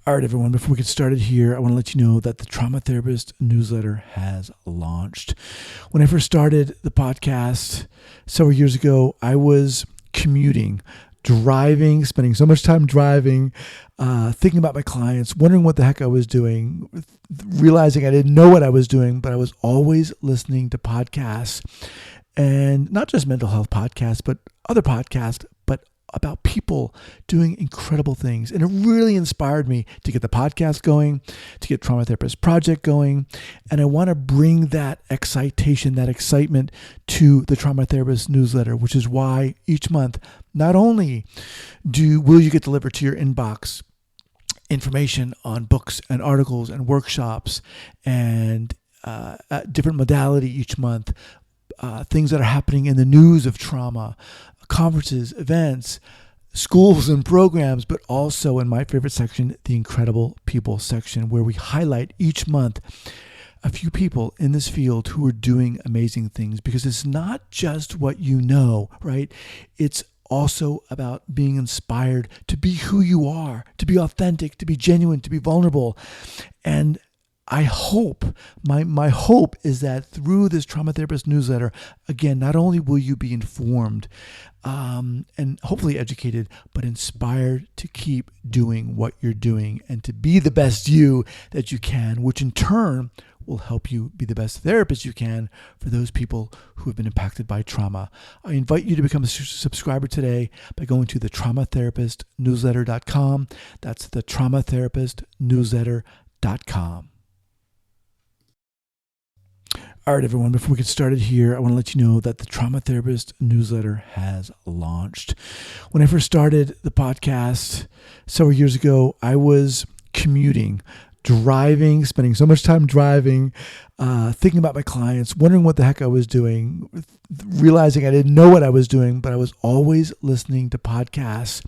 All right, everyone, before we get started here, I want to let you know that the Trauma Therapist newsletter has launched. When I first started the podcast several years ago, I was commuting, driving, spending so much time driving, thinking about my clients, wondering what the heck I was doing, realizing I didn't know what I was doing, but I was always listening to podcasts, and not just mental health podcasts, but other podcasts, but about people doing incredible things. And it really inspired me to get the podcast going, to get Trauma Therapist Project going. And I want to bring that excitation, that excitement to the Trauma Therapist newsletter, which is why each month, not only will you get delivered to your inbox information on books and articles and workshops and different modality each month, things that are happening in the news of trauma, conferences, events, schools and programs, but also in my favorite section, the Incredible People section, where we highlight each month a few people in this field who are doing amazing things, because it's not just what you know, right? It's also about being inspired to be who you are, to be authentic, to be genuine, to be vulnerable. And I hope, my hope is that through this Trauma Therapist newsletter, again, not only will you be informed and hopefully educated, but inspired to keep doing what you're doing and to be the best you that you can, which in turn will help you be the best therapist you can for those people who have been impacted by trauma. I invite you to become a subscriber today by going to the traumatherapistnewsletter.com. That's the traumatherapistnewsletter.com. All right, everyone, before we get started here, I want to let you know that the Trauma Therapist newsletter has launched. When I first started the podcast several years ago, I was commuting, driving, spending so much time driving, thinking about my clients, wondering what the heck I was doing, realizing I didn't know what I was doing, but I was always listening to podcasts,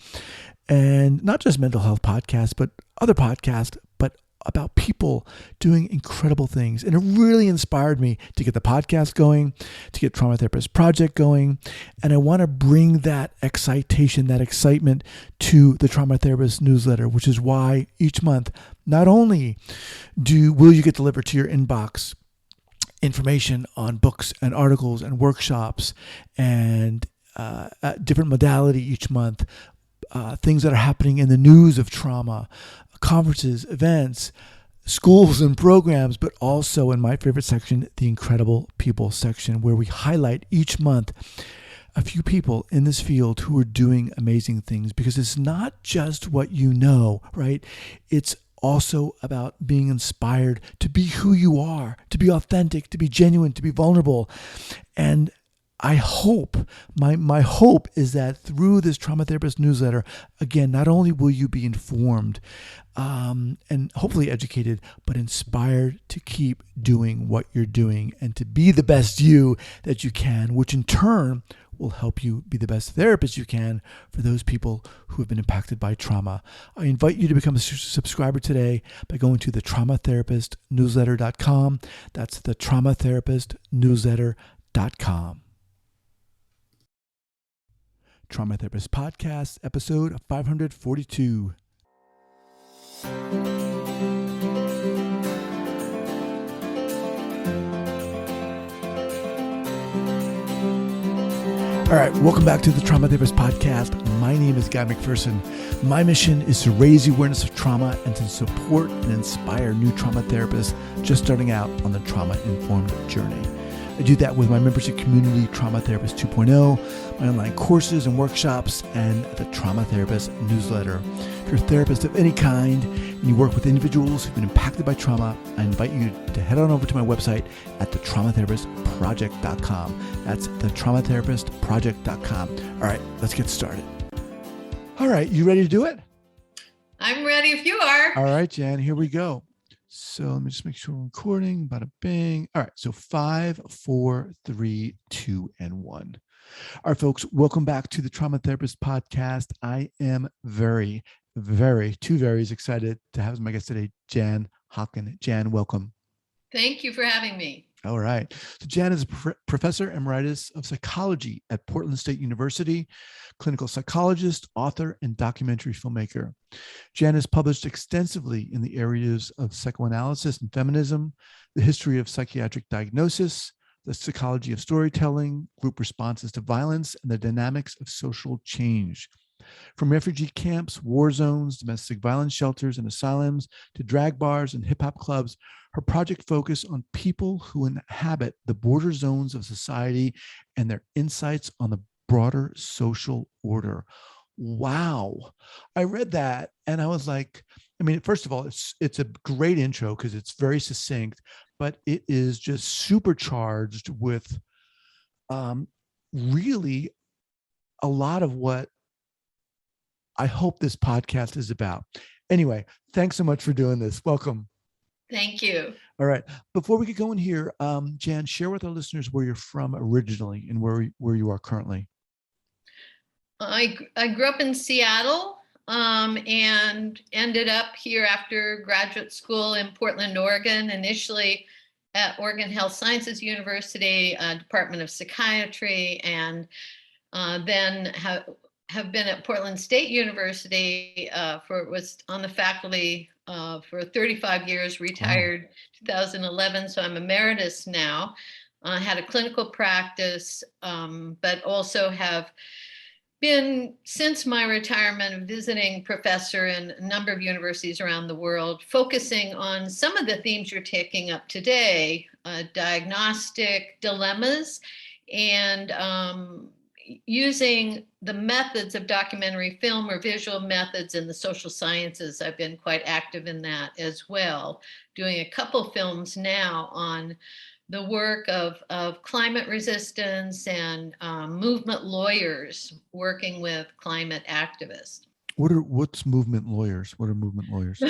and not just mental health podcasts, but other podcasts, but about people doing incredible things. And it really inspired me to get the podcast going, to get Trauma Therapist Project going. And I want to bring that excitation, that excitement to the Trauma Therapist newsletter, which is why each month, not only will you get delivered to your inbox information on books and articles and workshops and different modality each month, things that are happening in the news of trauma, conferences, events, schools and programs, but also in my favorite section, the Incredible People section, where we highlight each month a few people in this field who are doing amazing things, because it's not just what you know, right? It's also about being inspired to be who you are, to be authentic, to be genuine, to be vulnerable. And I hope, my hope is that through this Trauma Therapist newsletter, again, not only will you be informed and hopefully educated, but inspired to keep doing what you're doing and to be the best you that you can, which in turn will help you be the best therapist you can for those people who have been impacted by trauma. I invite you to become a subscriber today by going to the traumatherapistnewsletter.com. That's the traumatherapistnewsletter.com. Trauma Therapist Podcast, episode 542. All right, welcome back to the Trauma Therapist Podcast. My name is Guy McPherson. My mission is to raise the awareness of trauma and to support and inspire new trauma therapists just starting out on the trauma-informed journey. I do that with my membership community, Trauma Therapist 2.0, my online courses and workshops, and the Trauma Therapist newsletter. If you're a therapist of any kind and you work with individuals who've been impacted by trauma, I invite you to head on over to my website at thetraumatherapistproject.com. That's thetraumatherapistproject.com. All right, let's get started. All right, you ready to do it? I'm ready if you are. All right, Jan, here we go. So let me just make sure we're recording. Bada bing. All right. So 5, 4, 3, 2, and 1. All right, folks, welcome back to the Trauma Therapist Podcast. I am very excited to have as my guest today, Jan Hopkin. Jan, welcome. Thank you for having me. All right. So Jan is a professor emeritus of psychology at Portland State University, clinical psychologist, author, and documentary filmmaker. Jan has published extensively in the areas of psychoanalysis and feminism, the history of psychiatric diagnosis, the psychology of storytelling, group responses to violence, and the dynamics of social change. From refugee camps, war zones, domestic violence shelters, and asylums to drag bars and hip hop clubs, her project focuses on people who inhabit the border zones of society and their insights on the broader social order. Wow. I read that and I was like, I mean, first of all, it's a great intro because it's very succinct, but it is just supercharged with really a lot of what I hope this podcast is about. Anyway, thanks so much for doing this. Welcome. Thank you. All right. Before we get going here, Jan, share with our listeners where you're from originally and where you are currently. I grew up in Seattle and ended up here after graduate school in Portland, Oregon, initially at Oregon Health Sciences University, Department of Psychiatry, and then have been at Portland State University was on the faculty for 35 years, retired 2011, so I'm emeritus now. Had a clinical practice, but also have been, since my retirement, a visiting professor in a number of universities around the world, focusing on some of the themes you're taking up today, diagnostic dilemmas, and using the methods of documentary film or visual methods in the social sciences. I've been quite active in that as well, doing a couple films now on the work of climate resistance and movement lawyers working with climate activists. What's movement lawyers? What are movement lawyers?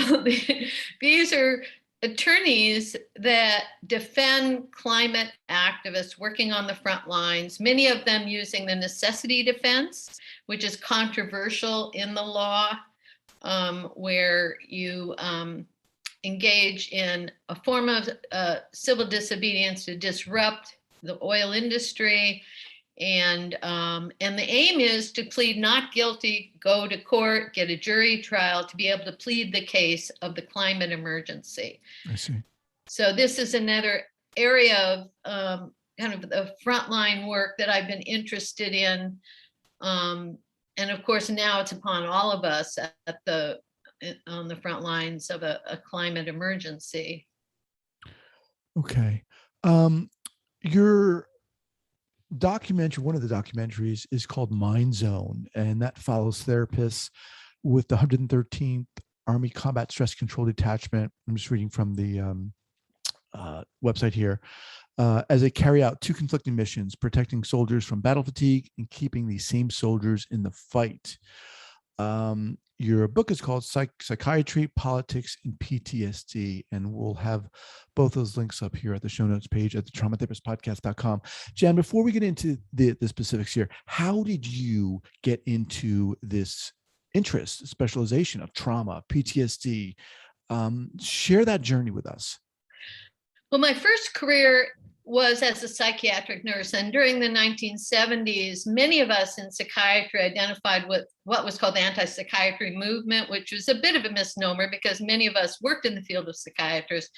These are attorneys that defend climate activists working on the front lines, many of them using the necessity defense, which is controversial in the law, where you engage in a form of civil disobedience to disrupt the oil industry. And the aim is to plead not guilty, go to court, get a jury trial to be able to plead the case of the climate emergency. I see. So this is another area of kind of the frontline work that I've been interested in. And of course, now it's upon all of us on the front lines of a climate emergency. Okay. Your documentary, one of the documentaries, is called Mind Zone, and that follows therapists with the 113th Army Combat Stress Control Detachment. I'm just reading from the website here. As they carry out two conflicting missions, protecting soldiers from battle fatigue and keeping these same soldiers in the fight. Your book is called Psychiatry, Politics, and PTSD, and we'll have both those links up here at the show notes page at the traumatherapistpodcast.com. Jan, before we get into the specifics here, how did you get into this interest, specialization of trauma, PTSD? Share that journey with us. Well, my first career was as a psychiatric nurse. And during the 1970s, many of us in psychiatry identified with what was called the anti-psychiatry movement, which was a bit of a misnomer because many of us worked in the field of psychiatrists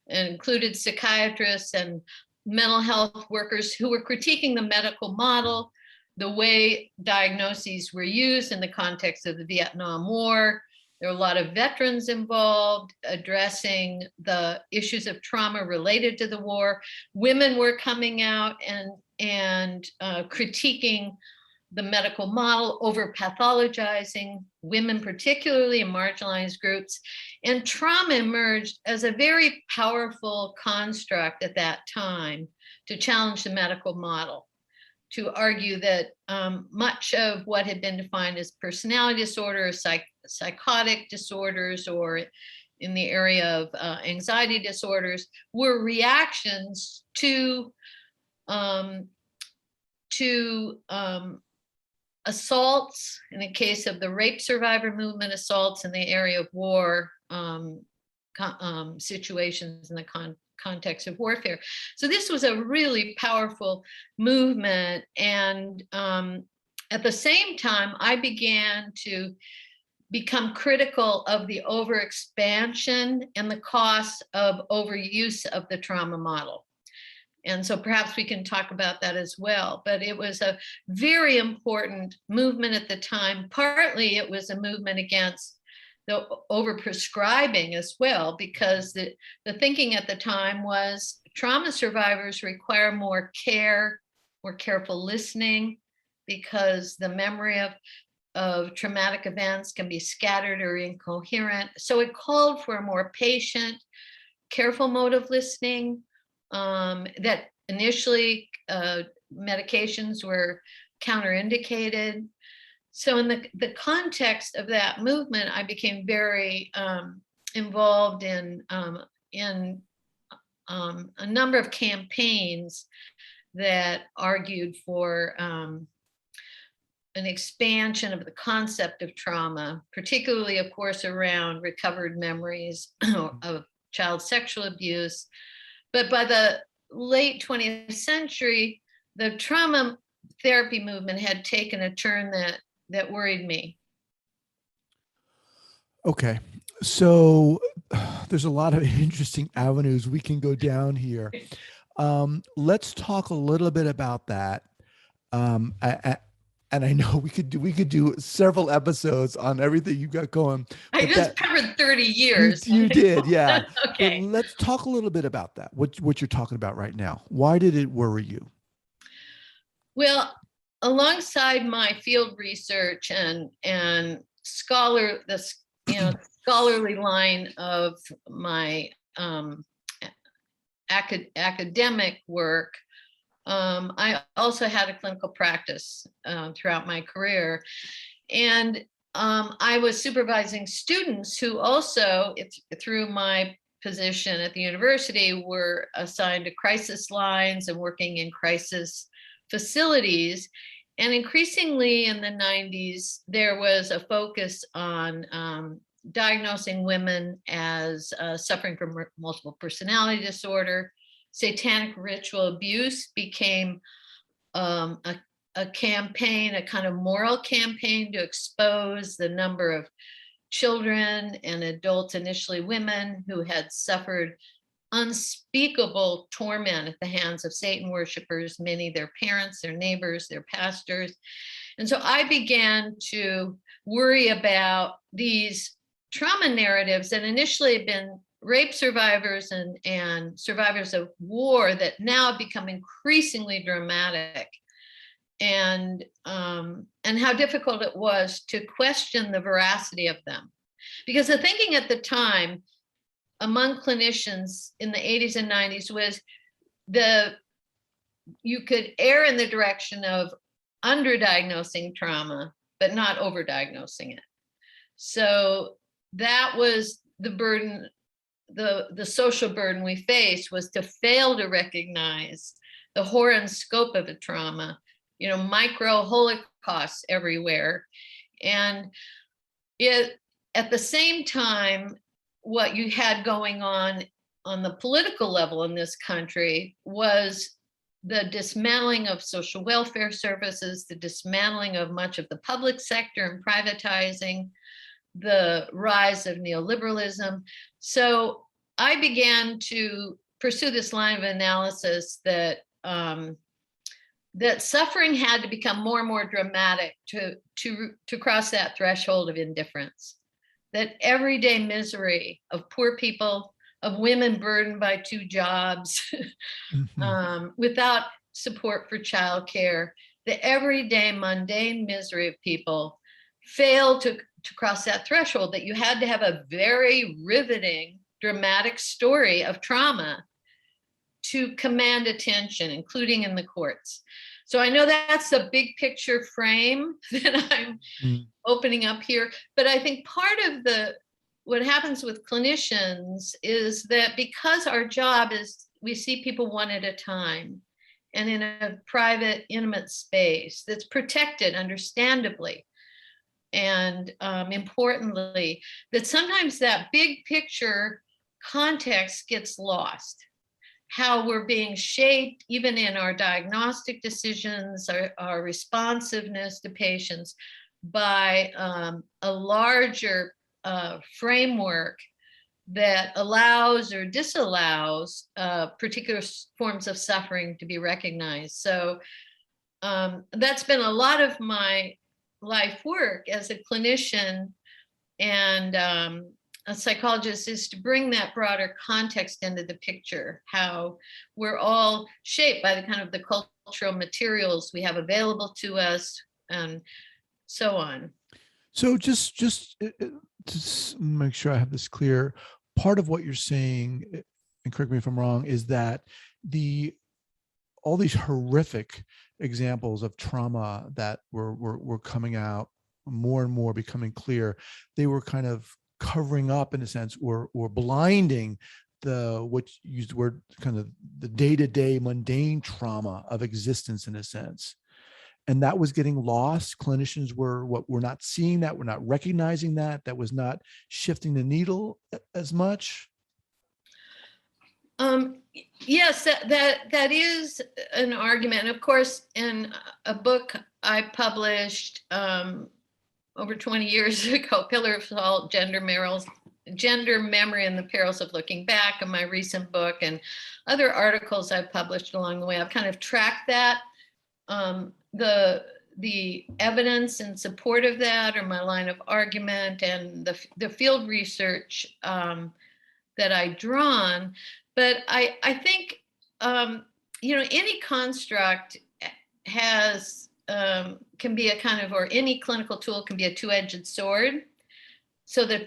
and included psychiatrists and mental health workers who were critiquing the medical model, the way diagnoses were used in the context of the Vietnam War. There were a lot of veterans involved addressing the issues of trauma related to the war. Women were coming out and critiquing the medical model, over pathologizing women, particularly in marginalized groups. And trauma emerged as a very powerful construct at that time to challenge the medical model, to argue that much of what had been defined as personality disorder, psychotic disorders, or in the area of anxiety disorders, were reactions to assaults, in the case of the rape survivor movement, assaults in the area of war situations in the context of warfare. So this was a really powerful movement. And at the same time, I began to become critical of the overexpansion and the cost of overuse of the trauma model. And so perhaps we can talk about that as well. But it was a very important movement at the time. Partly it was a movement against the overprescribing as well, because the thinking at the time was trauma survivors require more care, more careful listening, because the memory of traumatic events can be scattered or incoherent. So it called for a more patient, careful mode of listening. That initially medications were counterindicated. So in the context of that movement, I became very involved in a number of campaigns that argued for an expansion of the concept of trauma, particularly, of course, around recovered memories of child sexual abuse. But by the late 20th century, the trauma therapy movement had taken a turn that worried me. Okay. So there's a lot of interesting avenues we can go down here. Let's talk a little bit about that. And I know we could do several episodes on everything you got going. I just covered 30 years. You did, yeah. Okay. But let's talk a little bit about that. What you're talking about right now. Why did it worry you? Well, alongside my field research and scholarly line of my academic work, I also had a clinical practice throughout my career. And I was supervising students who also, through my position at the university, were assigned to crisis lines and working in crisis facilities. And increasingly in the 90s, there was a focus on diagnosing women as suffering from multiple personality disorder. Satanic ritual abuse became a campaign, a kind of moral campaign to expose the number of children and adults, initially women, who had suffered unspeakable torment at the hands of Satan worshipers, many their parents, their neighbors, their pastors. And so I began to worry about these trauma narratives that initially had been rape survivors and survivors of war that now have become increasingly dramatic, and how difficult it was to question the veracity of them. Because the thinking at the time among clinicians in the 80s and 90s was you could err in the direction of underdiagnosing trauma, but not overdiagnosing it. So that was the burden. The social burden we faced was to fail to recognize the horror and scope of a trauma, micro holocausts everywhere. And at the same time, what you had going on the political level in this country was the dismantling of social welfare services, the dismantling of much of the public sector and privatizing, the rise of neoliberalism. So I began to pursue this line of analysis that suffering had to become more and more dramatic to cross that threshold of indifference. That everyday misery of poor people, of women burdened by 2 jobs, without support for childcare, the everyday mundane misery of people failed to cross that threshold, that you had to have a very riveting, dramatic story of trauma to command attention, including in the courts. So I know that's a big picture frame that I'm opening up here, but I think part of what happens with clinicians is that because our job is we see people one at a time and in a private, intimate space that's protected, understandably, and importantly, that sometimes that big picture context gets lost. how we're being shaped, even in our diagnostic decisions, our responsiveness to patients, by a larger framework that allows or disallows particular forms of suffering to be recognized. So that's been a lot of my life work as a clinician and a psychologist, is to bring that broader context into the picture, how we're all shaped by the kind of the cultural materials we have available to us and so on. So just to make sure I have this clear, part of what you're saying, and correct me if I'm wrong, is that all these horrific examples of trauma that were coming out more and more, becoming clear, they were kind of covering up, in a sense, or blinding what you used the word, kind of the day-to-day mundane trauma of existence, in a sense. And that was getting lost. Clinicians were not seeing that, we're not recognizing that was not shifting the needle as much. Yes, that is an argument. Of course, in a book I published over 20 years ago, Pillar of Salt, Gender, Memory, and the Perils of Looking Back, and my recent book and other articles I've published along the way, I've kind of tracked that. The evidence in support of that, or my line of argument, and the field research that I've drawn. But I think any construct has can be a kind of, or any clinical tool can be a two-edged sword. So the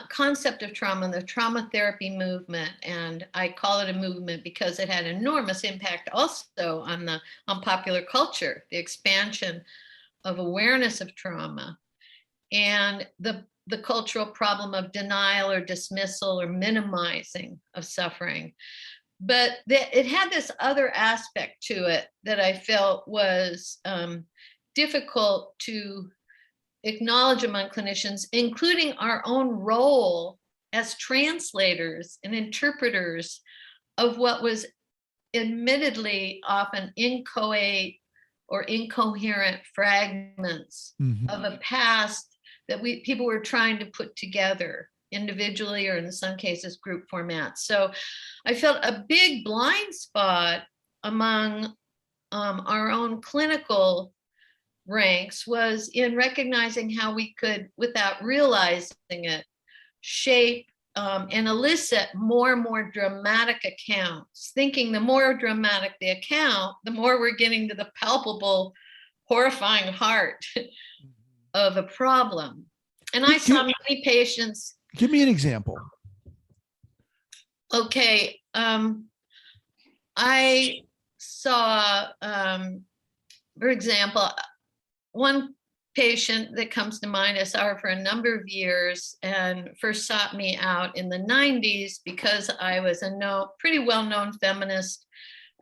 concept of trauma, the trauma therapy movement, and I call it a movement because it had enormous impact also on popular culture, the expansion of awareness of trauma, and the cultural problem of denial or dismissal or minimizing of suffering. But it had this other aspect to it that I felt was difficult to acknowledge among clinicians, including our own role as translators and interpreters of what was admittedly often inchoate or incoherent fragments of a past that people were trying to put together individually, or in some cases group formats. So I felt a big blind spot among our own clinical ranks was in recognizing how we could, without realizing it, shape and elicit more and more dramatic accounts, thinking the more dramatic the account, the more we're getting to the palpable, horrifying heart of a problem. And I saw many patients. Give me an example. Okay. I saw, for example, one patient that comes to mind, I saw her for a number of years and first sought me out in the 90s because I was a pretty well-known feminist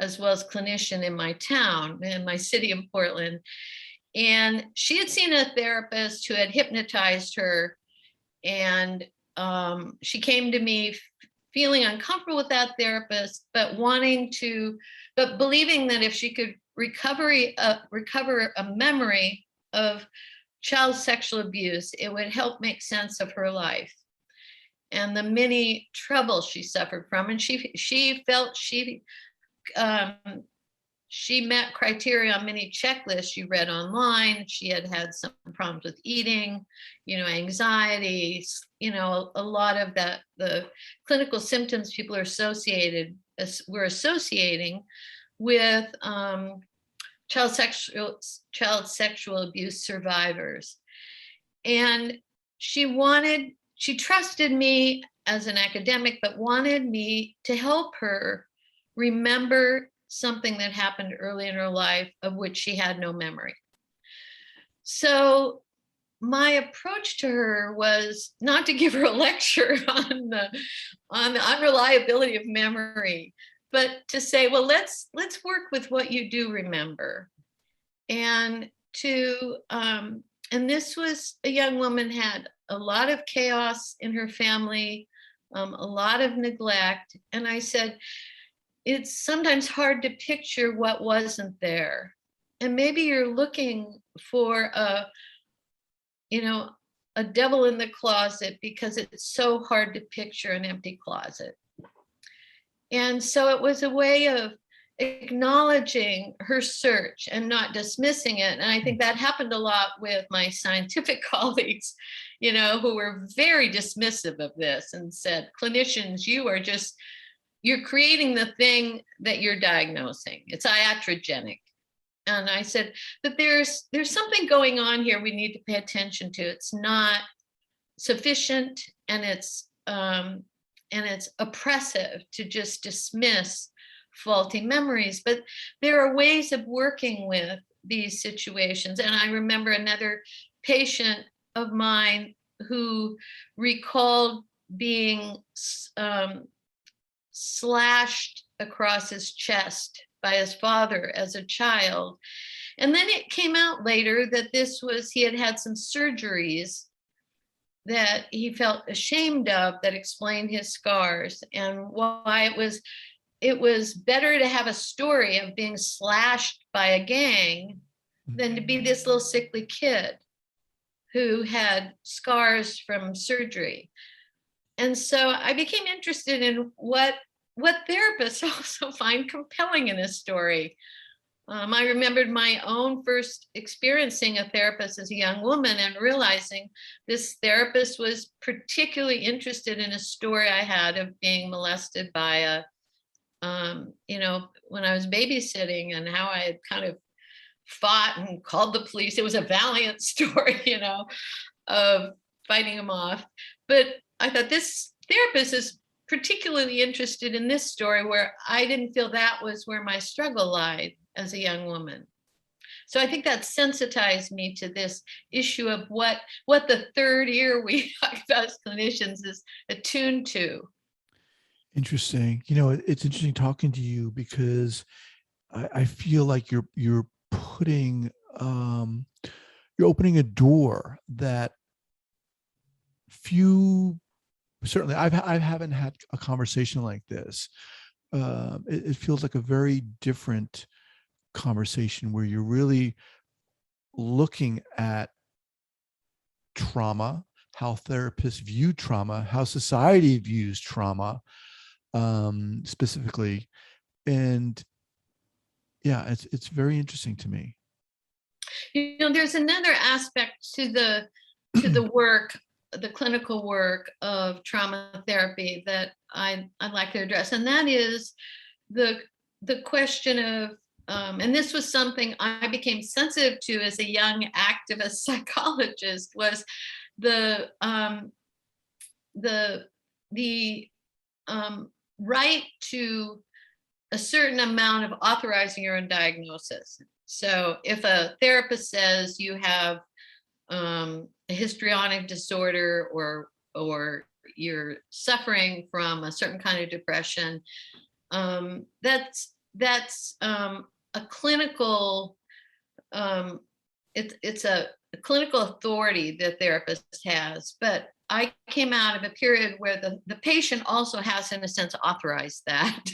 as well as clinician in my town, in my city of Portland. And she had seen a therapist who had hypnotized her, and she came to me feeling uncomfortable with that therapist, but believing that if she could recover a memory of child sexual abuse, it would help make sense of her life and the many troubles she suffered from. And she felt she met criteria on many checklists she read online. She had some problems with eating, anxiety, a lot of the clinical symptoms people were associating with child sexual abuse survivors. And she trusted me as an academic, but wanted me to help her remember something that happened early in her life of which she had no memory. So my approach to her was not to give her a lecture on the unreliability of memory, but to say, well, let's work with what you do remember. And this was a young woman, had a lot of chaos in her family, a lot of neglect. And I said, it's sometimes hard to picture what wasn't there. And maybe you're looking for a devil in the closet because it's so hard to picture an empty closet. And so it was a way of acknowledging her search and not dismissing it. And I think that happened a lot with my scientific colleagues, who were very dismissive of this and said, clinicians, you're creating the thing that you're diagnosing. It's iatrogenic. And I said, but there's something going on here we need to pay attention to. It's not sufficient, and it's oppressive to just dismiss faulty memories. But there are ways of working with these situations. And I remember another patient of mine who recalled being slashed across his chest by his father as a child. And then it came out later that he had had some surgeries that he felt ashamed of that explained his scars, and why it was better to have a story of being slashed by a gang than to be this little sickly kid who had scars from surgery. And so I became interested in what therapists also find compelling in a story. I remembered my own first experiencing a therapist as a young woman and realizing this therapist was particularly interested in a story I had of being molested by when I was babysitting, and how I had kind of fought and called the police. It was a valiant story, of fighting him off. But I thought this therapist is particularly interested in this story, where I didn't feel that was where my struggle lied as a young woman. So I think that sensitized me to this issue of what the third ear we talk about as clinicians is attuned to. Interesting. It's interesting talking to you, because I feel like you're putting you're opening a door that few, certainly I haven't had a conversation like this. It feels like a very different conversation, where you're really looking at trauma, how therapists view trauma, how society views trauma, specifically. And yeah, it's very interesting to me. There's another aspect to the work, the clinical work of trauma therapy that I'd like to address, and that is the question of, and this was something I became sensitive to as a young activist psychologist, was the right to a certain amount of authorizing your own diagnosis. So if a therapist says you have a histrionic disorder, or you're suffering from a certain kind of depression, that's a clinical, it's a clinical authority the therapist has. But I came out of a period where the patient also has, in a sense, authorized that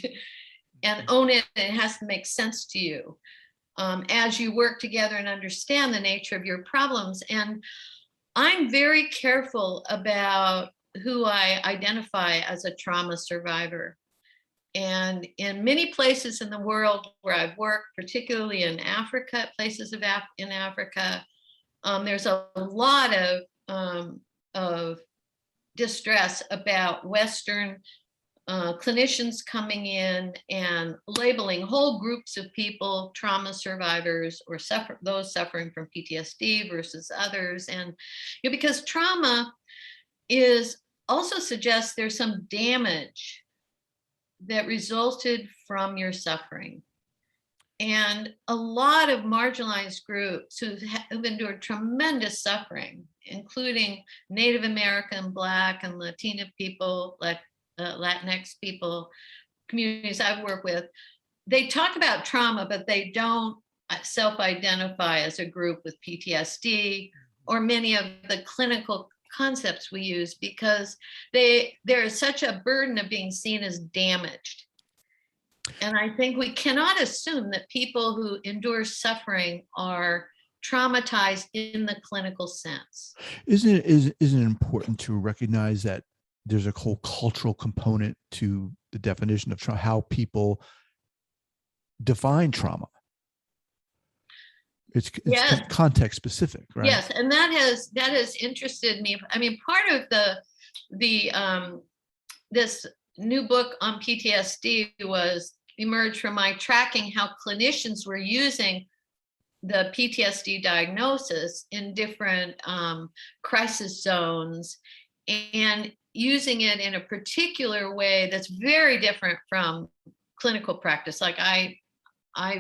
and own it, and it has to make sense to you as you work together and understand the nature of your problems. And I'm very careful about who I identify as a trauma survivor. And in many places in the world where I've worked, particularly in Africa, places in Africa, there's a lot of distress about Western clinicians coming in and labeling whole groups of people trauma survivors, or those suffering from PTSD versus others. And because trauma also suggests there's some damage that resulted from your suffering. And a lot of marginalized groups who've endured tremendous suffering, including Native American, Black, and Latina people, Latinx people, communities I've worked with, they talk about trauma, but they don't self-identify as a group with PTSD or many of the clinical concepts we use, because there is such a burden of being seen as damaged. And I think we cannot assume that people who endure suffering are traumatized in the clinical sense. Isn't it important to recognize that there's a whole cultural component to the definition of trauma, how people define trauma? It's Yes. context specific, right? Yes, and that has interested me. I mean, part of the this new book on PTSD was emerged from my tracking how clinicians were using the PTSD diagnosis in different crisis zones and using it in a particular way that's very different from clinical practice. Like I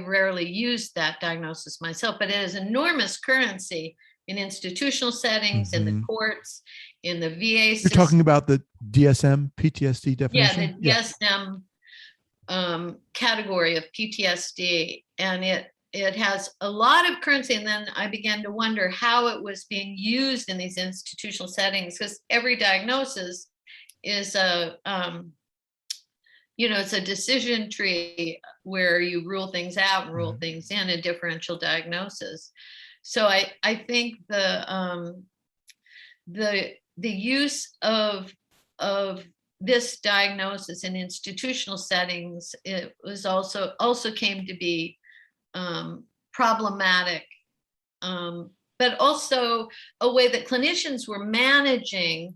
rarely use that diagnosis myself, but it has enormous currency in institutional settings, in the courts, in the VA system. You're talking about the DSM PTSD definition? Yeah, the DSM category of PTSD. And it has a lot of currency. And then I began to wonder how it was being used in these institutional settings, because every diagnosis is it's a decision tree where you rule things out and rule things in, a differential diagnosis. So I think the use of this diagnosis in institutional settings, it was also came to be problematic, but also a way that clinicians were managing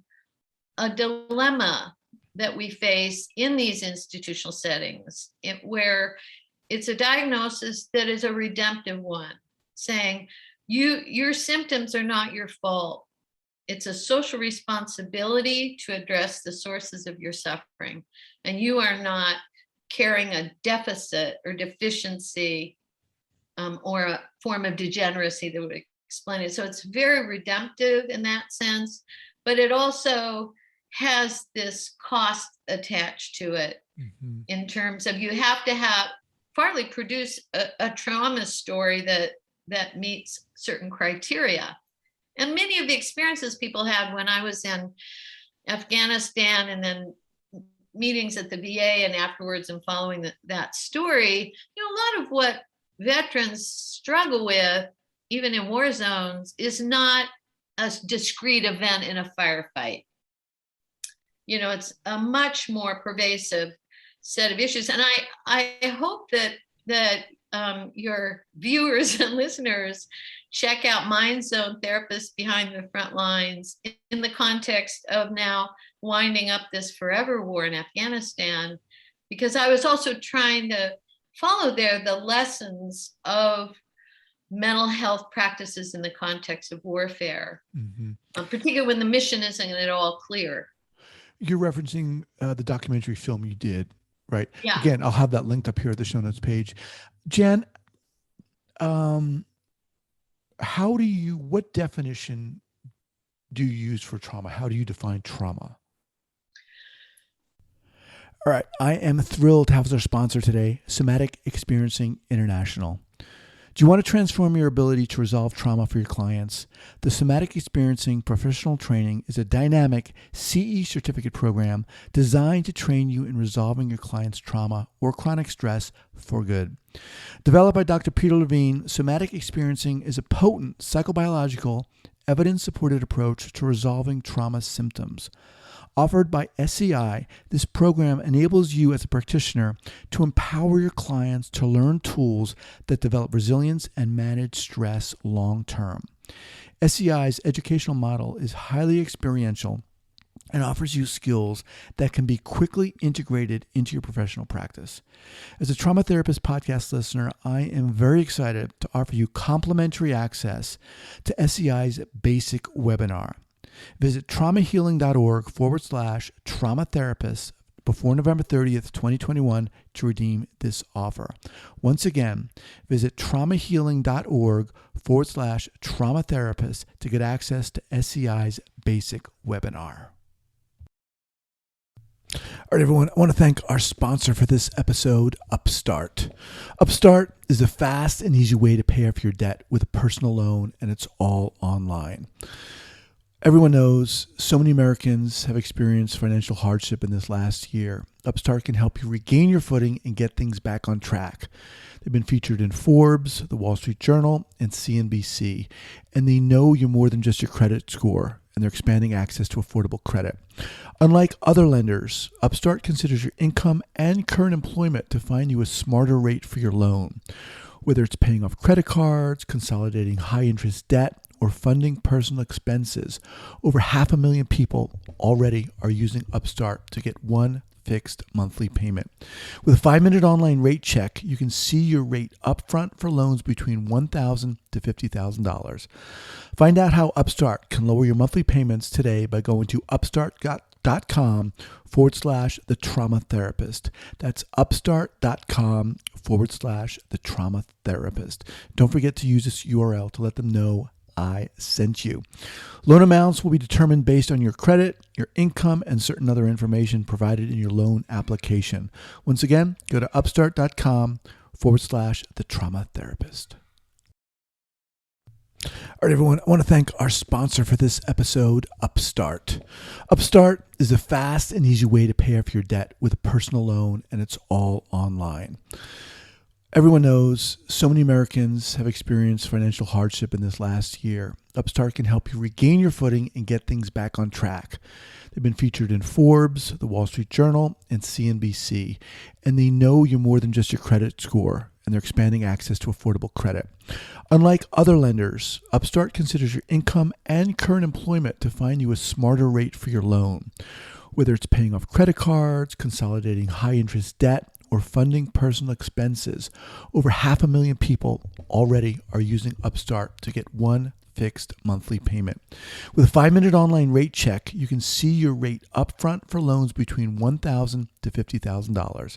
a dilemma that we face in these institutional settings, where it's a diagnosis that is a redemptive one, saying your symptoms are not your fault. It's a social responsibility to address the sources of your suffering, and you are not carrying a deficit or deficiency or a form of degeneracy that would explain it. So it's very redemptive in that sense, but it also has this cost attached to it, in terms of you have to partly produce a trauma story that meets certain criteria. And many of the experiences people had when I was in Afghanistan, and then meetings at the VA and afterwards and following that story, a lot of what veterans struggle with, even in war zones, is not a discrete event in a firefight. It's a much more pervasive set of issues. And I hope that your viewers and listeners check out Mind Zone Therapists Behind the Front Lines in the context of now winding up this forever war in Afghanistan, because I was also trying to follow there the lessons of mental health practices in the context of warfare, particularly when the mission isn't at all clear. You're referencing the documentary film you did, right? Yeah. Again, I'll have that linked up here at the show notes page. Jan, what definition do you use for trauma? How do you define trauma? All right. I am thrilled to have as our sponsor today, Somatic Experiencing International. Do you want to transform your ability to resolve trauma for your clients? The Somatic Experiencing Professional Training is a dynamic CE certificate program designed to train you in resolving your client's trauma or chronic stress for good. Developed by Dr. Peter Levine, Somatic Experiencing is a potent psychobiological, evidence-supported approach to resolving trauma symptoms. Offered by SCI, this program enables you as a practitioner to empower your clients to learn tools that develop resilience and manage stress long term. SCI's educational model is highly experiential and offers you skills that can be quickly integrated into your professional practice. As a Trauma Therapist podcast listener, I am very excited to offer you complimentary access to SCI's basic webinar. Visit traumahealing.org/traumatherapist before November 30th, 2021 to redeem this offer. Once again, visit traumahealing.org/traumatherapist to get access to SCI's basic webinar. All right, everyone, I want to thank our sponsor for this episode, Upstart. Upstart is a fast and easy way to pay off your debt with a personal loan, and it's all online. Everyone knows so many Americans have experienced financial hardship in this last year. Upstart can help you regain your footing and get things back on track. They've been featured in Forbes, the Wall Street Journal, and CNBC, and they know you're more than just your credit score, and they're expanding access to affordable credit. Unlike other lenders, Upstart considers your income and current employment to find you a smarter rate for your loan. Whether it's paying off credit cards, consolidating high-interest debt, or funding personal expenses, over 500,000 people already are using Upstart to get one fixed monthly payment. With a 5-minute online rate check, you can see your rate upfront for loans between $1,000 to $50,000. Find out how Upstart can lower your monthly payments today by going to upstart.com/the trauma therapist. That's upstart.com/the trauma therapist. Don't forget to use this URL to let them know I sent you. Loan amounts will be determined based on your credit, your income, and certain other information provided in your loan application. Once again, go to upstart.com/the trauma therapist. All right, everyone, I want to thank our sponsor for this episode, Upstart. Upstart is a fast and easy way to pay off your debt with a personal loan, and it's all online. Everyone knows so many Americans have experienced financial hardship in this last year. Upstart can help you regain your footing and get things back on track. They've been featured in Forbes, the Wall Street Journal, and CNBC, and they know you're more than just your credit score, and they're expanding access to affordable credit. Unlike other lenders, Upstart considers your income and current employment to find you a smarter rate for your loan. Whether it's paying off credit cards, consolidating high-interest debt, or funding personal expenses, over 500,000 people already are using Upstart to get one fixed monthly payment. With a 5-minute online rate check, you can see your rate upfront for loans between $1,000 to $50,000.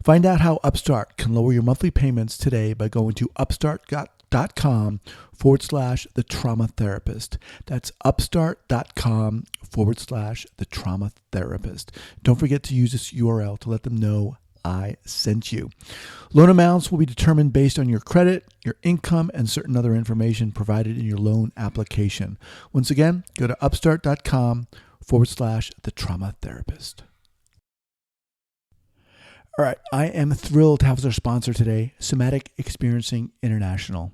Find out how Upstart can lower your monthly payments today by going to upstart.com/the trauma therapist. That's upstart.com/the trauma therapist. Don't forget to use this URL to let them know I sent you. Loan amounts will be determined based on your credit, your income, and certain other information provided in your loan application. Once again, go to upstart.com/the trauma therapist. All right, I am thrilled to have as our sponsor today, Somatic Experiencing International.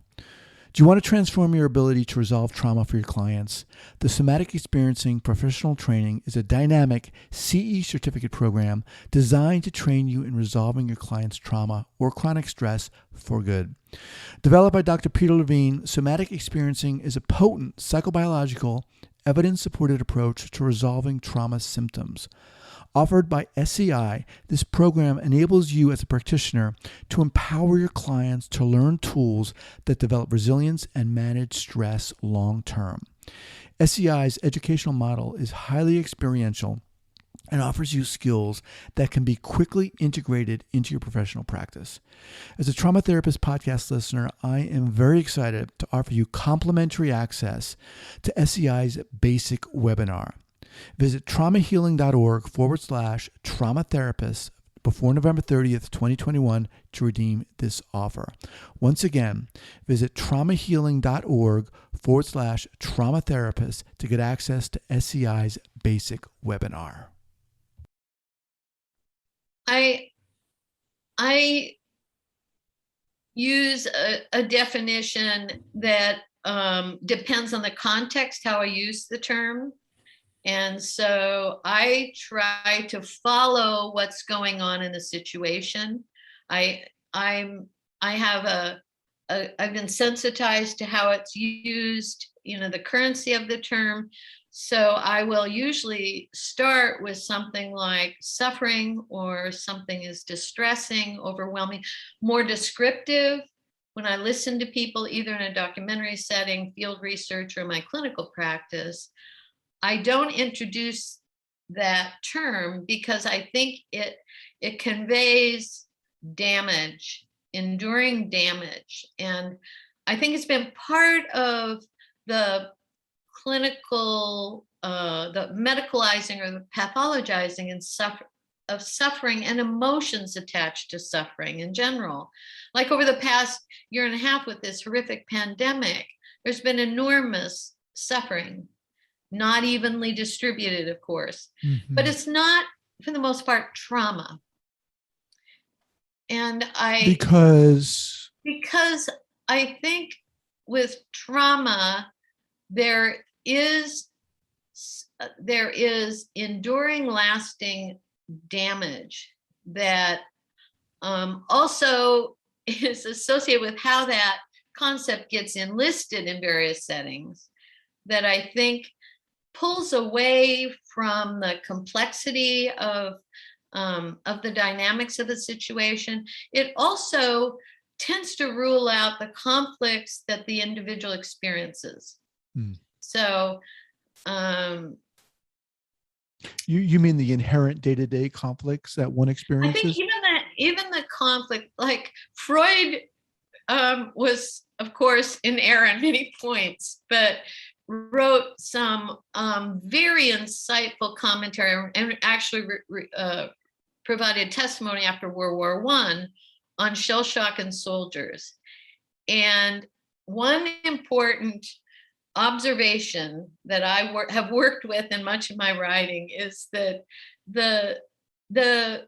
Do you want to transform your ability to resolve trauma for your clients? The Somatic Experiencing Professional Training is a dynamic CE certificate program designed to train you in resolving your client's trauma or chronic stress for good. Developed by Dr. Peter Levine, Somatic Experiencing is a potent psychobiological, evidence-supported approach to resolving trauma symptoms. Offered by SCI, this program enables you as a practitioner to empower your clients to learn tools that develop resilience and manage stress long term. SCI's educational model is highly experiential and offers you skills that can be quickly integrated into your professional practice. As a Trauma Therapist podcast listener, I am very excited to offer you complimentary access to SCI's basic webinar. Visit traumahealing.org/trauma therapist before November 30th, 2021 to redeem this offer. Once again, visit traumahealing.org/trauma therapist to get access to SCI's basic webinar. I use a definition that depends on the context, how I use the term. And so I try to follow what's going on in the situation. I've been sensitized to how it's used, the currency of the term. So I will usually start with something like suffering, or something is distressing, overwhelming, more descriptive. When I listen to people, either in a documentary setting, field research, or my clinical practice, I don't introduce that term because I think it conveys damage, enduring damage. And I think it's been part of the clinical, the medicalizing or the pathologizing of suffering and emotions attached to suffering in general. Like over the past year and a half with this horrific pandemic, there's been enormous suffering. not evenly distributed, of course, but Mhm. it's not, for the most part, trauma. And Because because I think with trauma, there is enduring, lasting damage that also is associated with how that concept gets enlisted in various settings, that I think pulls away from the complexity of the dynamics of the situation. It also tends to rule out the conflicts that the individual experiences. mm. So, um, You mean the inherent day-to-day conflicts that one I think experiences? even the conflict, like Freud was, of course, in error on many points, but wrote some very insightful commentary and actually provided testimony after World War I on shell shock in soldiers. And one important observation that I have worked with in much of my writing is that the the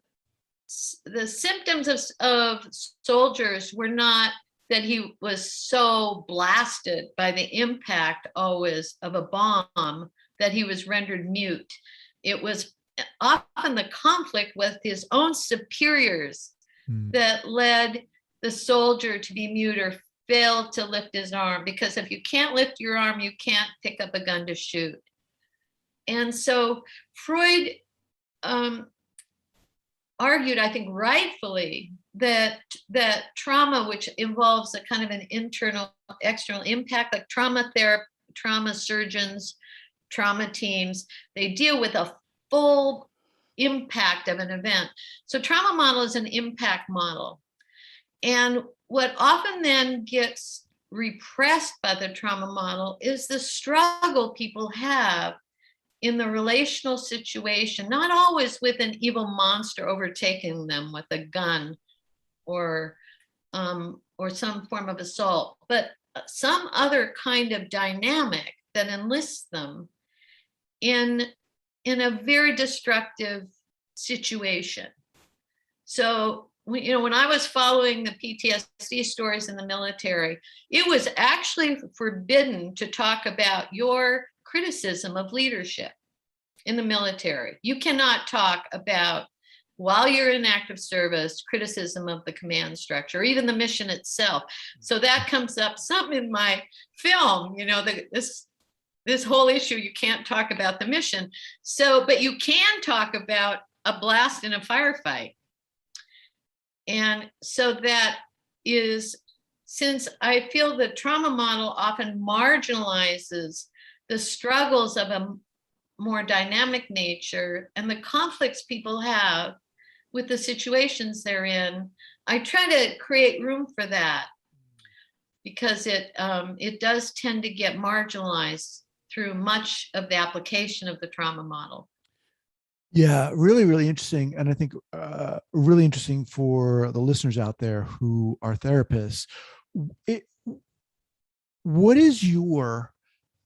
the symptoms of soldiers were not that he was so blasted by the impact always of a bomb that he was rendered mute. It was often the conflict with his own superiors Mm. that led the soldier to be mute or fail to lift his arm, because if you can't lift your arm, you can't pick up a gun to shoot. And so Freud argued, I think rightfully, that trauma, which involves a kind of an internal external impact, like trauma therapy, trauma surgeons, trauma teams, they deal with a full impact of an event. So trauma model is an impact model. And what often then gets repressed by the trauma model is the struggle people have in the relational situation, not always with an evil monster overtaking them with a gun or some form of assault, but some other kind of dynamic that enlists them in a very destructive situation. So when I was following the PTSD stories in the military, it was actually forbidden to talk about your criticism of leadership in the military. You cannot talk about, while you're in active service, criticism of the command structure, or even the mission itself. So that comes up some in my film, this whole issue, you can't talk about the mission. So, but you can talk about a blast in a firefight. And so that is, since I feel the trauma model often marginalizes the struggles of a more dynamic nature and the conflicts people have with the situations they're in, I try to create room for that, because it does tend to get marginalized through much of the application of the trauma model. Yeah, really, really interesting. And I think really interesting for the listeners out there who are therapists. What is your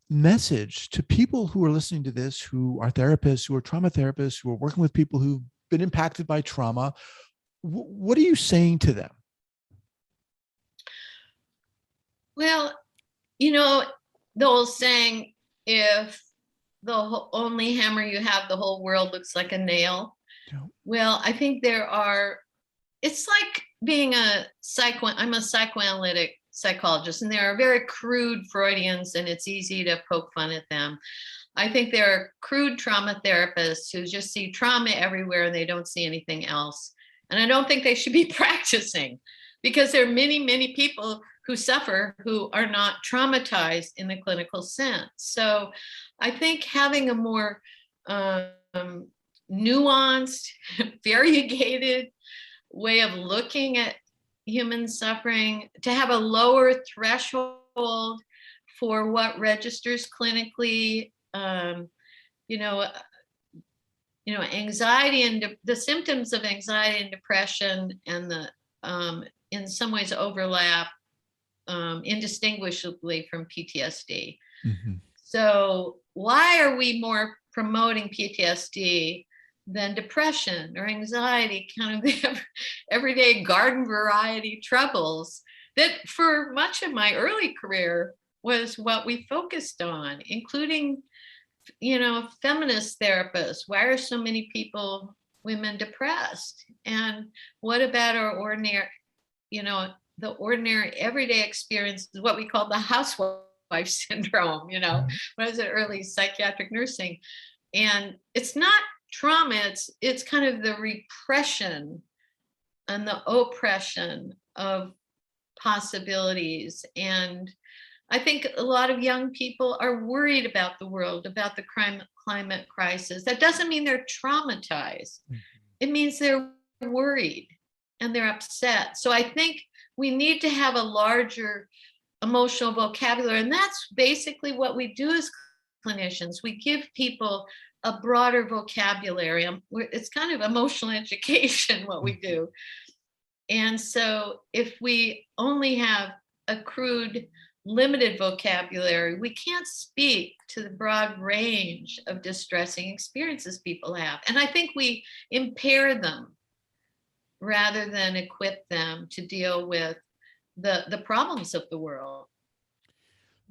message to people who are listening to this, who are therapists, who are trauma therapists, who are working with people who've been impacted by trauma? What are you saying to them? Well, the old saying, if the only hammer you have, the whole world looks like a nail. Yeah. Well, I think it's like being I'm a psychoanalytic psychologist, and there are very crude Freudians, and it's easy to poke fun at them. I think there are crude trauma therapists who just see trauma everywhere and they don't see anything else. And I don't think they should be practicing, because there are many, many people who suffer who are not traumatized in the clinical sense. So I think having a more nuanced, variegated way of looking at human suffering, to have a lower threshold for what registers clinically, anxiety and the symptoms of anxiety and depression, and the in some ways overlap indistinguishably from PTSD. Mm-hmm. So why are we more promoting PTSD than depression or anxiety, kind of the everyday garden variety troubles that for much of my early career was what we focused on, including, feminist therapists. Why are so many women depressed? And what about our ordinary, the ordinary everyday experience, what we call the housewife syndrome, when I was in early psychiatric nursing. And it's not trauma, it's kind of the repression and the oppression of possibilities. And I think a lot of young people are worried about the world, about the climate crisis. That doesn't mean they're traumatized. Mm-hmm. It means they're worried and they're upset. So I think we need to have a larger emotional vocabulary. And that's basically what we do as clinicians. We give people a broader vocabulary. It's kind of emotional education, what we do. And so if we only have a crude, limited vocabulary, we can't speak to the broad range of distressing experiences people have. And I think we impair them rather than equip them to deal with the problems of the world.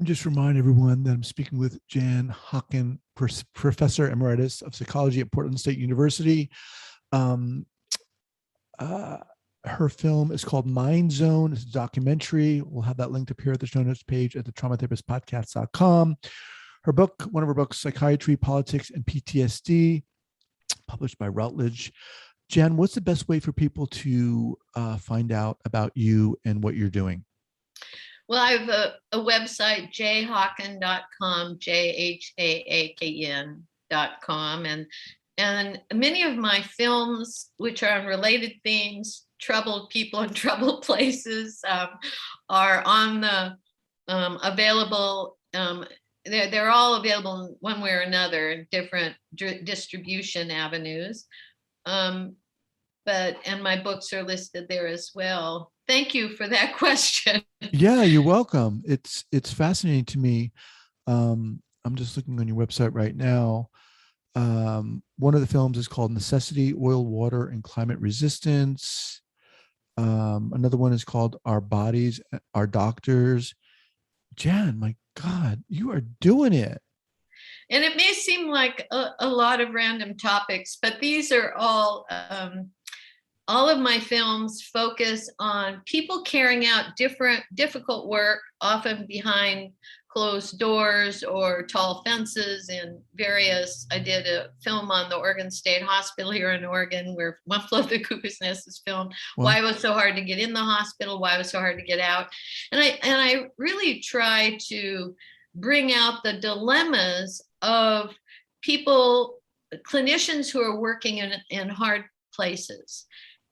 Just remind everyone that I'm speaking with Jan Hocken, Professor Emeritus of Psychology at Portland State University. Her film is called Mind Zone. It's a documentary. We'll have that linked up here at the show notes page at the traumatherapistpodcast.com. Her book, one of her books, Psychiatry, Politics, and PTSD, published by Routledge. Jan, what's the best way for people to find out about you and what you're doing? Well, I have a website, jhaken.com, jhaken.com. And many of my films, which are on related themes, troubled people in troubled places, are on the available. They're all available one way or another in different distribution avenues. And my books are listed there as well. Thank you for that question. Yeah, you're welcome. It's fascinating to me. I'm just looking on your website right now. One of the films is called Necessity, Oil, Water, and Climate Resistance. Another one is called Our Bodies, Our Doctors. Jan, my God, you are doing it. And it may seem like a lot of random topics, but these are all of my films focus on people carrying out difficult work, often behind closed doors or tall fences in various. I did a film on the Oregon State Hospital here in Oregon, where One Flew Over the Cuckoo's Nest is filmed. Wow. Why it was so hard to get in the hospital, why it was so hard to get out. And I really try to bring out the dilemmas of people, clinicians who are working in hard places.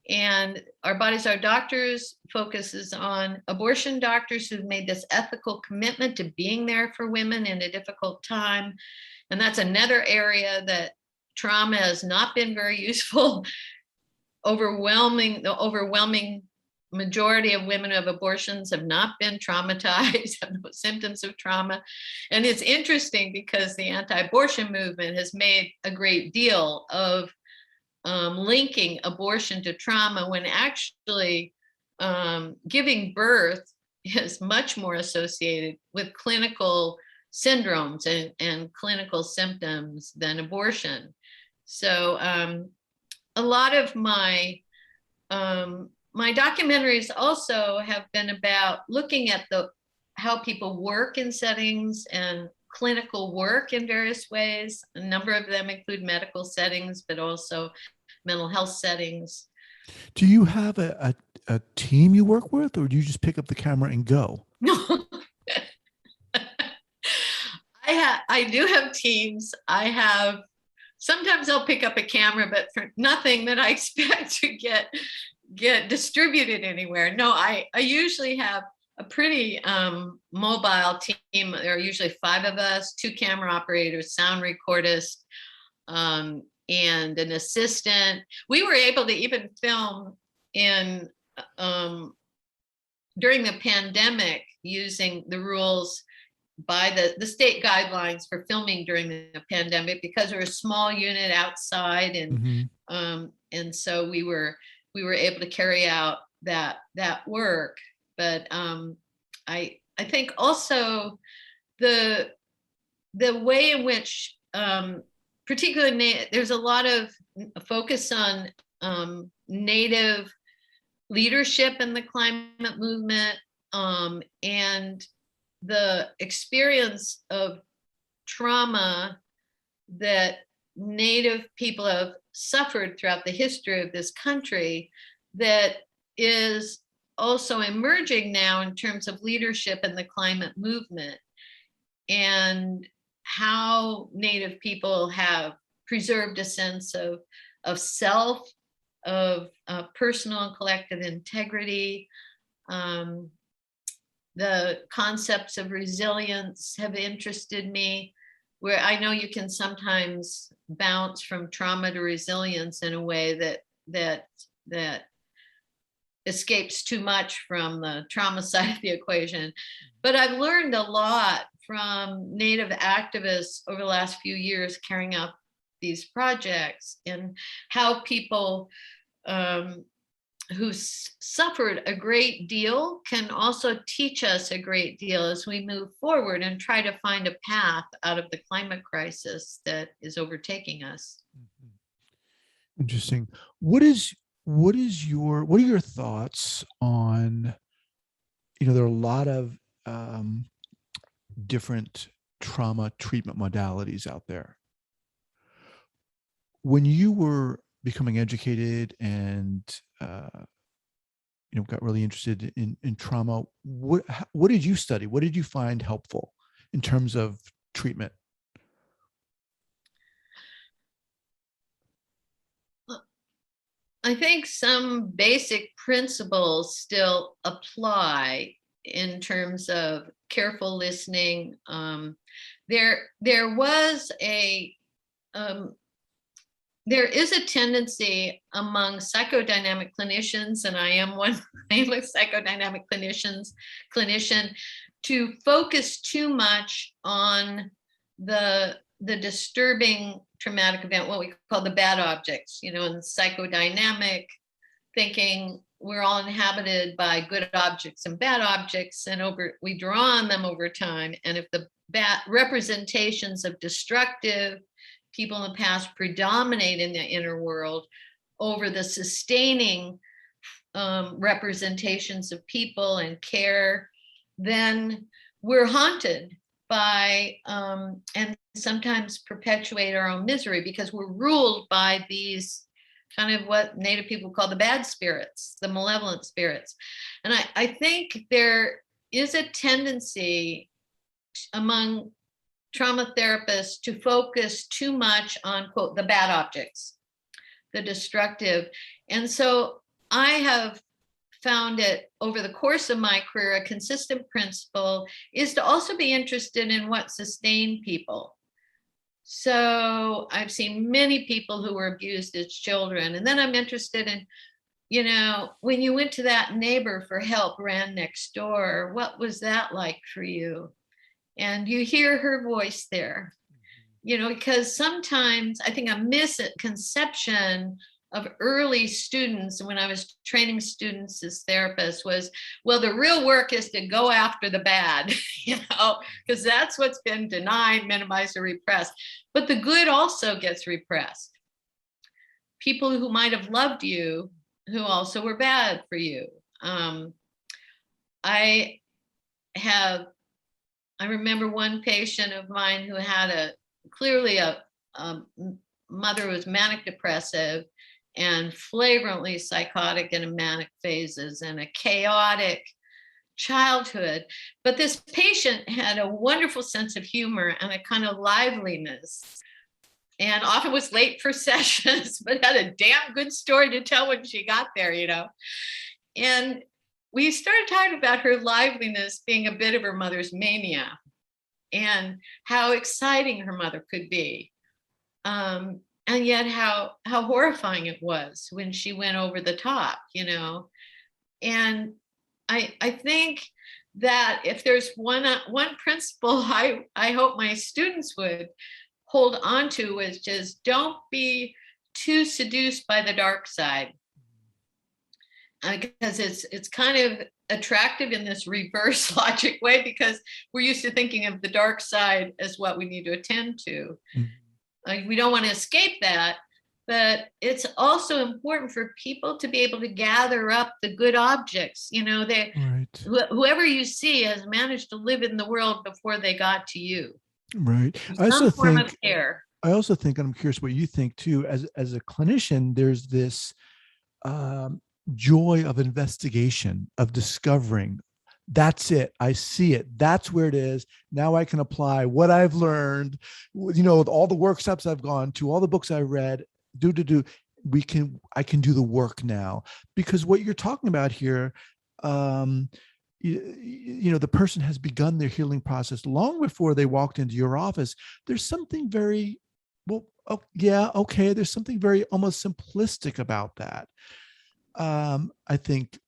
And Our Bodies, Our Doctors focuses on abortion doctors who've made this ethical commitment to being there for women in a difficult time. And that's another area that trauma has not been very useful. The overwhelming majority of women who have abortions have not been traumatized, have no symptoms of trauma. And it's interesting because the anti-abortion movement has made a great deal of linking abortion to trauma, when actually giving birth is much more associated with clinical syndromes and clinical symptoms than abortion. So a lot of my documentaries also have been about looking at how people work in settings and clinical work in various ways. A number of them include medical settings, but also mental health settings. Do you have a team you work with, or do you just pick up the camera and go? No. I do have teams. Sometimes I'll pick up a camera, but for nothing that I expect to get distributed anywhere. No, I usually have a pretty mobile team. There are usually 5 of us, 2 camera operators, sound recordist, and an assistant. We were able to even film during the pandemic using the rules by the state guidelines for filming during the pandemic, because we're a small unit outside, and so we were able to carry out that work. But I think also the way in which particularly there's a lot of focus on Native leadership in the climate movement, and the experience of trauma that Native people have suffered throughout the history of this country, that is also emerging now in terms of leadership in the climate movement, and how Native people have preserved a sense of self, of personal and collective integrity. The concepts of resilience have interested me, where I know you can sometimes bounce from trauma to resilience in a way that escapes too much from the trauma side of the equation. But I've learned a lot from Native activists over the last few years carrying out these projects, and how people who suffered a great deal can also teach us a great deal as we move forward and try to find a path out of the climate crisis that is overtaking us. Interesting. What are your thoughts on, there are a lot of different trauma treatment modalities out there. When you were becoming educated and got really interested in trauma, what did you study? What did you find helpful in terms of treatment? I think some basic principles still apply in terms of careful listening. There is a tendency among psychodynamic clinicians, and I am one, I am a psychodynamic clinician, to focus too much on the disturbing traumatic event, what we call the bad objects, in psychodynamic thinking. We're all inhabited by good objects and bad objects, and we draw on them over time. And if the bad representations of destructive people in the past predominate in the inner world over the sustaining representations of people and care, then we're haunted by and sometimes perpetuate our own misery, because we're ruled by these kind of what Native people call the bad spirits, the malevolent spirits. And I think there is a tendency among trauma therapists to focus too much on, quote, the bad objects, the destructive. And so I have found it over the course of my career, a consistent principle is to also be interested in what sustained people. So I've seen many people who were abused as children. And then I'm interested in, when you went to that neighbor for help, ran next door, what was that like for you? And you hear her voice there, because sometimes I think a misconception of early students, and when I was training students as therapists, was, well, the real work is to go after the bad, because that's what's been denied, minimized, or repressed. But the good also gets repressed. People who might have loved you, who also were bad for you. I remember one patient of mine who had clearly a mother who was manic depressive and flagrantly psychotic in manic phases, and a chaotic childhood. But this patient had a wonderful sense of humor and a kind of liveliness, and often was late for sessions, but had a damn good story to tell when she got there, And we started talking about her liveliness being a bit of her mother's mania, and how exciting her mother could be. And yet how horrifying it was when she went over the top, And I think that if there's one principle I hope my students would hold on to, is just don't be too seduced by the dark side, because it's kind of attractive in this reverse logic way, because we're used to thinking of the dark side as what we need to attend to. We don't want to escape that, but it's also important for people to be able to gather up the good objects. Right. Whoever you see has managed to live in the world before they got to you. Right. Some form of care. I also think, and I'm curious what you think too, as a clinician, there's this joy of investigation, of discovering. That's it. I see it. That's where it is. Now I can apply what I've learned, with all the workshops I've gone to, all the books I read, I can do the work now. Because what you're talking about here, the person has begun their healing process long before they walked into your office. There's something very, there's something very almost simplistic about that. I think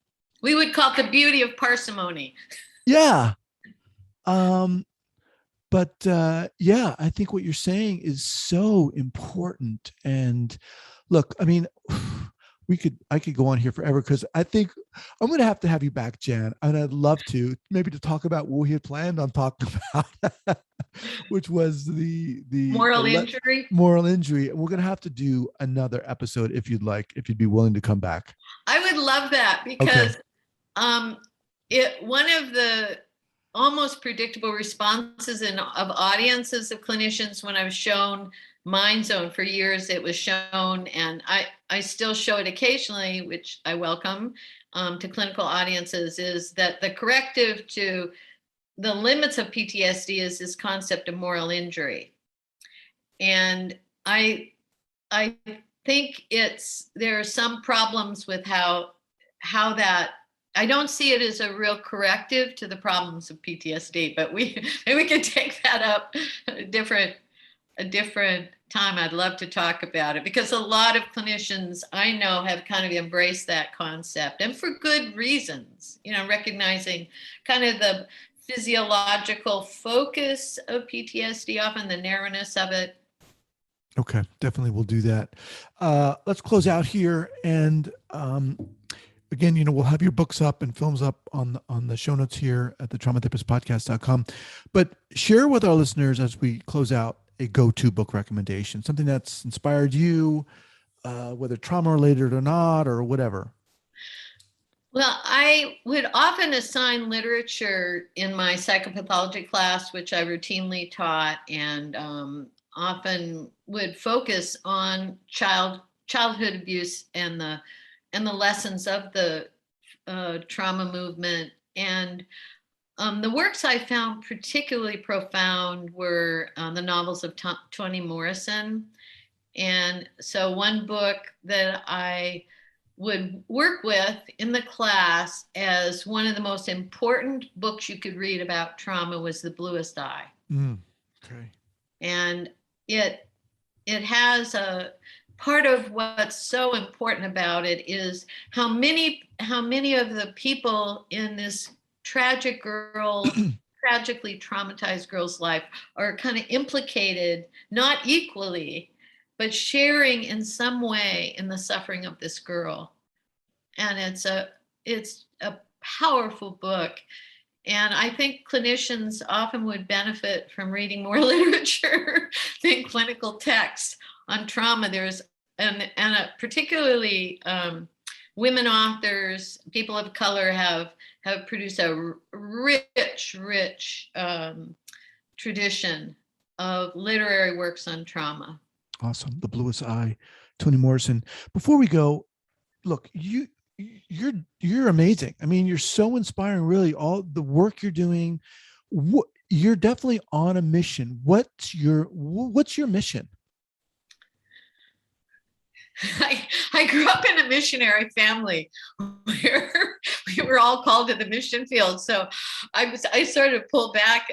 we would call it the beauty of parsimony. Yeah. But I think what you're saying is so important. And look, I mean, I could go on here forever, because I think I'm going to have you back, Jan, and I'd love to maybe to talk about what we had planned on talking about, which was the moral injury. Moral injury. And we're going to have to do another episode if you'd be willing to come back. I would love that, because one of the almost predictable responses of audiences of clinicians when I was shown Mind Zone for years, it was shown, and I still show it occasionally, which I welcome, to clinical audiences, is that the corrective to the limits of PTSD is this concept of moral injury. And I think there are some problems with how that, I don't see it as a real corrective to the problems of PTSD, but we can take that up a different time. I'd love to talk about it, because a lot of clinicians I know have kind of embraced that concept, and for good reasons, recognizing kind of the physiological focus of PTSD, often the narrowness of it. Okay, definitely we'll do that. Let's close out here. And again, we'll have your books up and films up on the show notes here at the traumatherapistpodcast.com. But share with our listeners, as we close out, a go-to book recommendation, something that's inspired you, whether trauma related or not, or whatever. Well, I would often assign literature in my psychopathology class, which I routinely taught, and often would focus on childhood abuse and the lessons of the trauma movement. And the works I found particularly profound were the novels of Toni Morrison. And so one book that I would work with in the class as one of the most important books you could read about trauma was The Bluest Eye. Okay. And it has a part of what's so important about it is how many of the people in this tragically traumatized girl's life are kind of implicated, not equally, but sharing in some way in the suffering of this girl. And it's a powerful book. And I think clinicians often would benefit from reading more literature than clinical texts on trauma. There's particularly women authors, people of color have produced a rich tradition of literary works on trauma. Awesome. The Bluest Eye, Toni Morrison. Before we go, look, you're amazing. I mean, you're so inspiring, really, all the work you're doing. You're definitely on a mission. What's your mission? I grew up in a missionary family where we were all called to the mission field. So I sort of pull back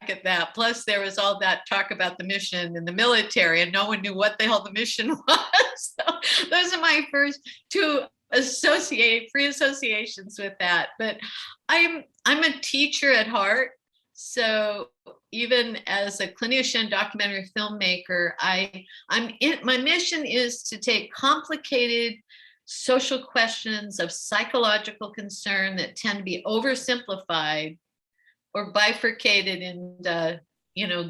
at that. Plus there was all that talk about the mission in the military and no one knew what the hell the mission was. So those are my first two free associations with that. But I'm a teacher at heart. So even as a clinician, documentary filmmaker, my mission is to take complicated social questions of psychological concern that tend to be oversimplified or bifurcated into,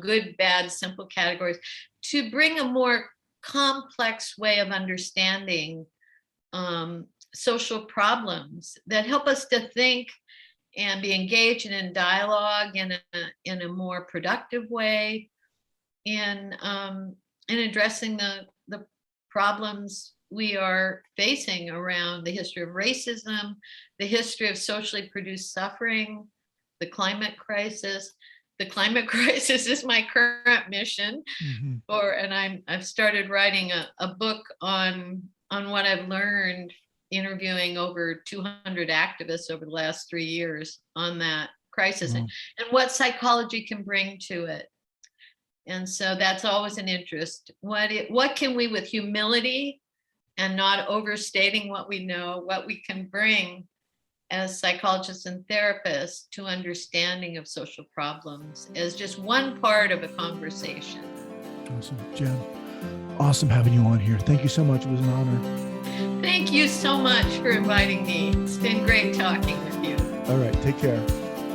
good, bad, simple categories, to bring a more complex way of understanding social problems that help us to think and be engaged in dialogue in a more productive way, in addressing the problems we are facing around the history of racism, the history of socially produced suffering, the climate crisis. The climate crisis is my current mission, and I've started writing a book on what I've learned interviewing over 200 activists over the last 3 years on that crisis, and what psychology can bring to it. And so that's always an interest. What can we, with humility and not overstating what we know, what we can bring as psychologists and therapists to understanding of social problems as just one part of a conversation. Awesome. Jen, awesome having you on here. Thank you so much. It was an honor. Thank you so much for inviting me. It's been great talking with you. All right. Take care.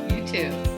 You too.